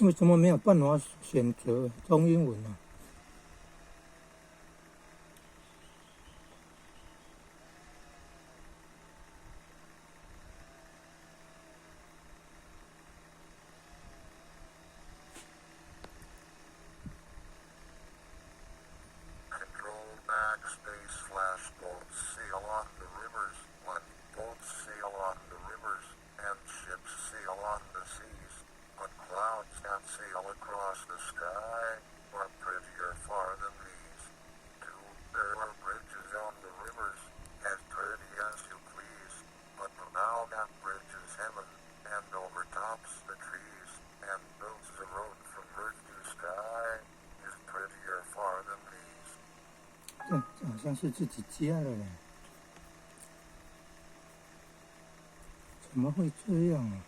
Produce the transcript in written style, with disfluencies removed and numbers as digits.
为什么没有办法选择中英文呢、Control backspace slash boats sail on the rivers. 1. Boats sail on the rivers, and ships sail on the seas. But clouds that sail across the sky are prettier far than these. 2. There are bridges on the rivers, as pretty as you please. But the bow that bridges heaven, and overtops the trees, and builds the road from earth to sky, is prettier far than these. 这好像是自己加的嘞，怎么会这样啊？